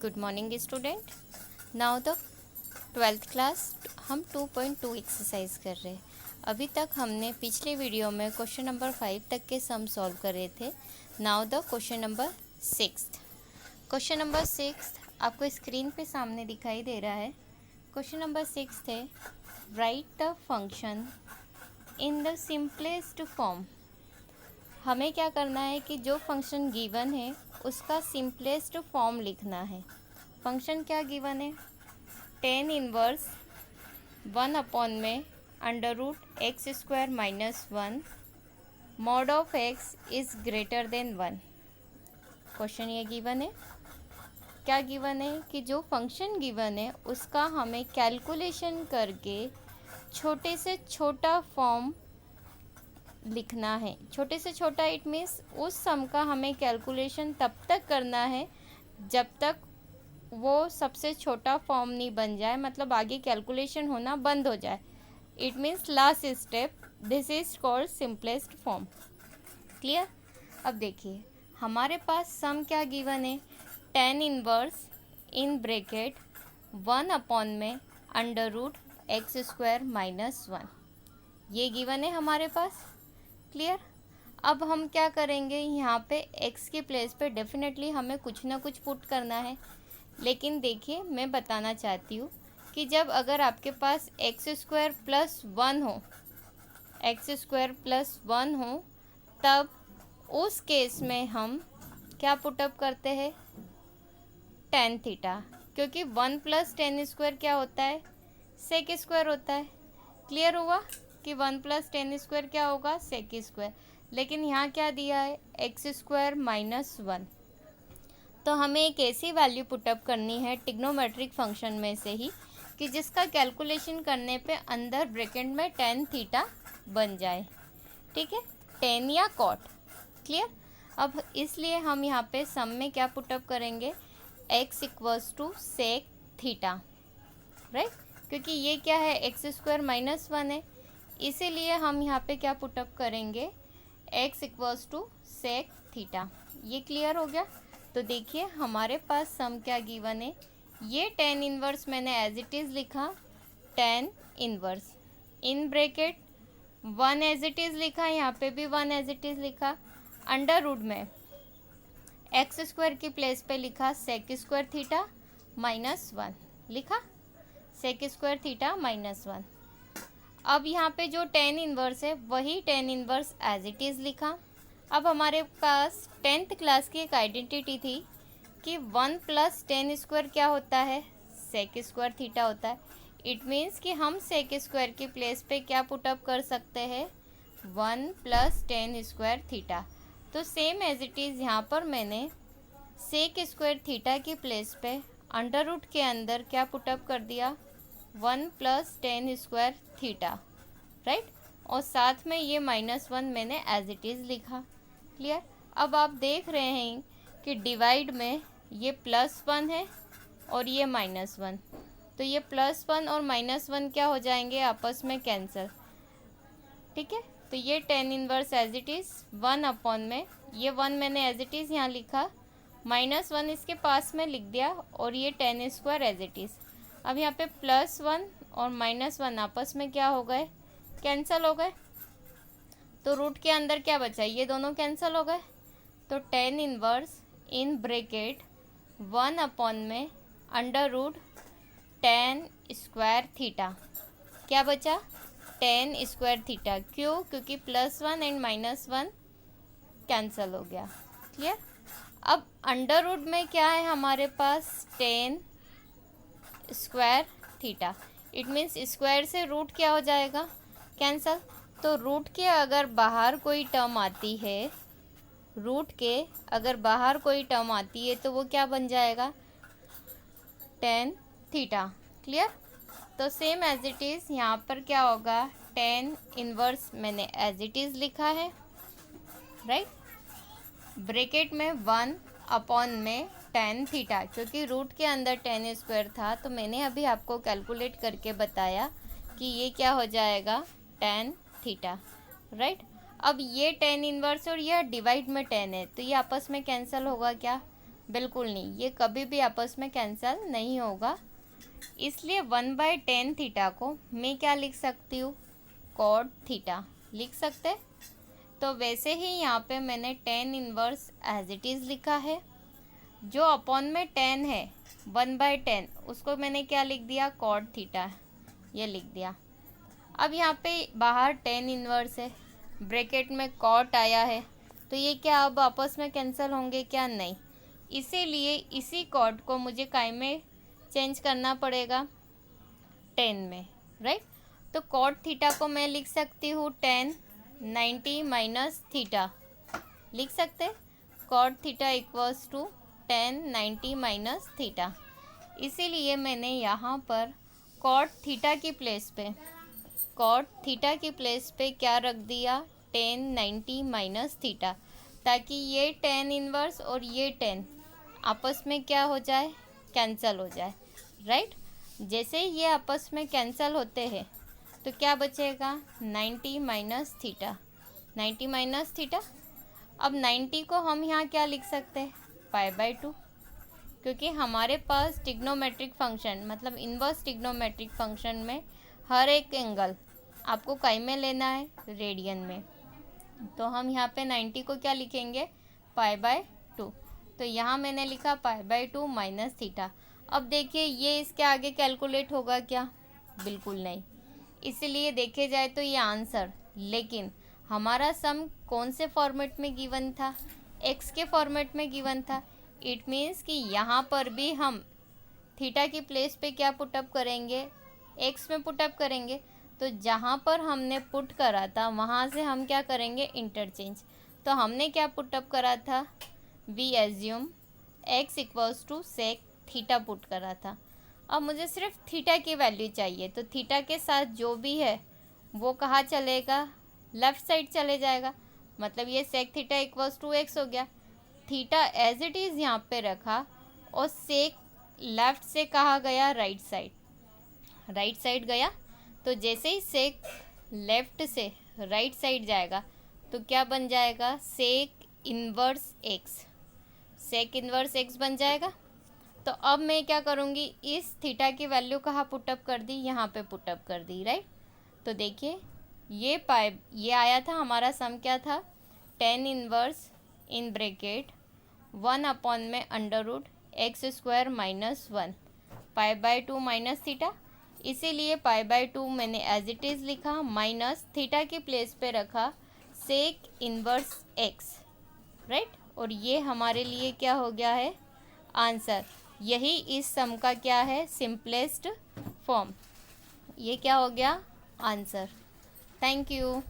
Good morning student. Now the 12th class हम 2.2 exercise कर रहे हैं। अभी तक हमने पिछले वीडियो में क्वेश्चन नंबर 5 तक के सम सॉल्व कर रहे थे। Now the question number 6। Question number 6 आपको स्क्रीन पे सामने दिखाई दे रहा है। क्वेश्चन नंबर 6 है right the function in the simplest form. हमें क्या करना है कि जो फंक्शन गिवन है उसका सिंपलेस्ट फॉर्म लिखना है। फंक्शन क्या गिवन है? टेन इनवर्स 1 में under root x square minus 1 mod of x is greater than 1। Question ये गिवन है। क्या गिवन है कि जो फंक्शन गिवन है उसका हमें कैलकुलेशन करके छोटे से छोटा फॉर्म लिखना है। छोटे से छोटा इट मीन्स उस सम का हमें कैलकुलेशन तब तक करना है जब तक वो सबसे छोटा फॉर्म नहीं बन जाए, मतलब आगे कैलकुलेशन होना बंद हो जाए। It means last step, this is called simplest form. Clear? अब देखिए हमारे पास सम क्या गिवन है, टेन इनवर्स इन ब्रैकेट 1 में under root x square minus 1, ये गिवन है हमारे पास। क्लियर? अब हम क्या करेंगे, यहाँ पे x के प्लेस पे डेफिनेटली हमें कुछ ना कुछ पुट करना है। लेकिन देखिए मैं बताना चाहती हूँ कि जब अगर आपके पास एक्स स्क्वायर प्लस 1 हो, एक्स स्क्वायर प्लस 1 हो, तब उस केस में हम क्या पुटअप करते हैं, टेन थीटा, क्योंकि 1 प्लस टेन स्क्वायर क्या होता है, सेक स्क्वायर होता है। क्लियर हुआ कि 1 प्लस टेन स्क्वायर क्या होगा, सेक स्क्वायर। लेकिन यहाँ क्या दिया है, एक्स स्क्वायर माइनस 1। तो हमें एक ऐसी वैल्यू पुटअप करनी है टिग्नोमेट्रिक फंक्शन में से ही कि जिसका कैलकुलेशन करने पे अंदर ब्रैकेट में टेन थीटा बन जाए। ठीक है, टेन या कॉट। क्लियर? अब इसलिए हम यहाँ पे सम में क्या पुटअप करेंगे, x equals to sec theta, right? क्योंकि ये क्या है, एक्स स्क्वायर माइनस 1 है, इसीलिए हम यहाँ पे क्या पुटअप करेंगे, x equals to sec theta. ये क्लियर हो गया? तो देखिए हमारे पास सम क्या गिवन है, ये टेन इनवर्स मैंने एज इट इज़ लिखा, tan inverse in bracket 1 as it is लिखा, यहाँ पे भी 1 एज इट इज़ लिखा, अंडर रूट में एक्स स्क्वायर की प्लेस पे लिखा सेक स्क्वायर थीटा माइनस 1, लिखा सेक स्क्वायर थीटा माइनस 1। अब यहाँ पे जो टेन इनवर्स है वही tan inverse as it is लिखा। अब हमारे पास 10th क्लास की एक आइडेंटिटी थी कि 1 प्लस टेन स्क्वायर क्या होता है, सेक स्क्वायर थीटा होता है। इट मीन्स कि हम सेक स्क्वायर की प्लेस पे क्या पुटअप कर सकते हैं, 1 प्लस टेन स्क्वायर थीटा। तो सेम एज इट इज़ यहाँ पर मैंने सेक स्क्वायर थीटा की प्लेस पे अंडर रूट के अंदर क्या पुटअप कर दिया, 1 plus ten square theta, right? और साथ में ये माइनस 1 मैंने एज इट इज़ लिखा। क्लियर? अब आप देख रहे हैं कि डिवाइड में ये प्लस 1 है और ये माइनस 1, तो ये प्लस 1 और माइनस 1 क्या हो जाएंगे, आपस में कैंसिल। ठीक है, तो ये tan inverse as it is 1 में, ये 1 मैंने एज इट इज़ यहाँ लिखा, माइनस 1 इसके पास में लिख दिया, और ये tan square as it is. अब यहाँ पे प्लस 1 और माइनस 1 आपस में क्या हो गए, कैंसिल हो गए। तो रूट के अंदर क्या बचा, ये दोनों कैंसिल हो गए। तो टेन इनवर्स इन ब्रैकेट 1 में under root tan square theta, क्या बचा, टेन स्क्वायर थीटा। क्यों? क्योंकि प्लस 1 एंड माइनस 1 कैंसिल हो गया। क्लियर? अब अंडर रूट में क्या है हमारे पास, tan square theta. It means square से रूट क्या हो जाएगा, कैंसल। तो रूट के अगर बाहर कोई टर्म आती है, रूट के अगर बाहर कोई टर्म आती है तो वो क्या बन जाएगा, टेन थीटा। क्लियर? तो सेम एज इट इज़ यहाँ पर क्या होगा, टेन इनवर्स मैंने एज इट इज़ लिखा है, राइट? ब्रैकेट में 1 में टेन थीटा, क्योंकि रूट के अंदर टेन स्क्वायर था तो मैंने अभी आपको कैलकुलेट करके बताया कि ये क्या हो जाएगा, टेन थीटा, राइट? अब ये टेन इनवर्स और ये डिवाइड में 10 है तो ये आपस में कैंसिल होगा क्या, बिल्कुल नहीं, ये कभी भी आपस में कैंसिल नहीं होगा। इसलिए 1/10 थीटा को मैं क्या लिख सकती हूँ, कॉट थीटा लिख सकते। तो वैसे ही यहाँ पे मैंने tan inverse as it is लिखा है। जो अपॉन में 10 है 1/10 उसको मैंने क्या लिख दिया, कॉट थीटा, ये लिख दिया। अब यहाँ पे बाहर tan इनवर्स है, ब्रैकेट में कॉट आया है, तो ये क्या अब आपस में कैंसिल होंगे क्या, नहीं। इसीलिए इसी कॉट को मुझे काय में चेंज करना पड़ेगा, 10 में, राइट। तो कॉट थीटा को मैं लिख सकती हूँ 10 90 माइनस थीटा, लिख सकते। Cot theta equals to 10 90 minus theta. इसीलिए मैंने यहाँ पर कॉट थीटा की प्लेस पे क्या रख दिया, 10 90 माइनस थीटा, ताकि ये tan इनवर्स और ये 10 आपस में क्या हो जाए, कैंसिल हो जाए, राइट। जैसे ही ये आपस में कैंसिल होते हैं तो क्या बचेगा, 90 माइनस थीटा, 90 माइनस थीटा। अब 90 को हम यहाँ क्या लिख सकते हैं, π/2, क्योंकि हमारे पास ट्रिग्नोमेट्रिक फंक्शन मतलब इन्वर्स ट्रिग्नोमेट्रिक फंक्शन में हर एक एंगल आपको काय में लेना है, रेडियन में। तो हम यहाँ पे 90 को क्या लिखेंगे, π/2। तो यहाँ मैंने लिखा π/2 माइनस थीटा। अब देखिए ये इसके आगे कैलकुलेट होगा क्या, बिल्कुल नहीं। इसलिए देखे जाए तो ये आंसर, लेकिन हमारा सम कौन से फॉर्मेट में गिवन था, एक्स के फॉर्मेट में गिवन था। इट मीन्स कि यहाँ पर भी हम थीटा की प्लेस पे क्या पुटअप करेंगे, एक्स में पुटअप करेंगे। तो जहाँ पर हमने पुट करा था वहाँ से हम क्या करेंगे, इंटरचेंज। तो हमने क्या पुटअप करा था, we assume x equals to sec theta put करा था। अब मुझे सिर्फ थीटा की वैल्यू चाहिए, तो थीटा के साथ जो भी है वो कहाँ चलेगा, लेफ़्ट साइड चले जाएगा। मतलब ये sec theta equals to x हो गया। थीटा एज इट इज़ यहाँ पे रखा और सेक लेफ़्ट से कहाँ गया, राइट साइड गया। तो जैसे ही सेक लेफ़्ट से राइट साइड जाएगा तो क्या बन जाएगा, सेक इन्वर्स एक्स बन जाएगा। तो अब मैं क्या करूँगी, इस थीटा की वैल्यू कहाँ पुटअप कर दी, यहाँ पे पुटअप कर दी, राइट। तो देखिए ये आया था हमारा सम क्या था, tan इनवर्स इन ब्रैकेट 1 में √x² माइनस 1 π/2 माइनस थीटा। इसीलिए π/2 मैंने एज इट इज़ लिखा, माइनस थीटा की प्लेस पे रखा सेक इन्वर्स एक्स, राइट। और ये हमारे लिए क्या हो गया है, आंसर। यही इस सम का क्या है, सिंपलेस्ट फॉर्म। ये क्या हो गया, आंसर। Thank you.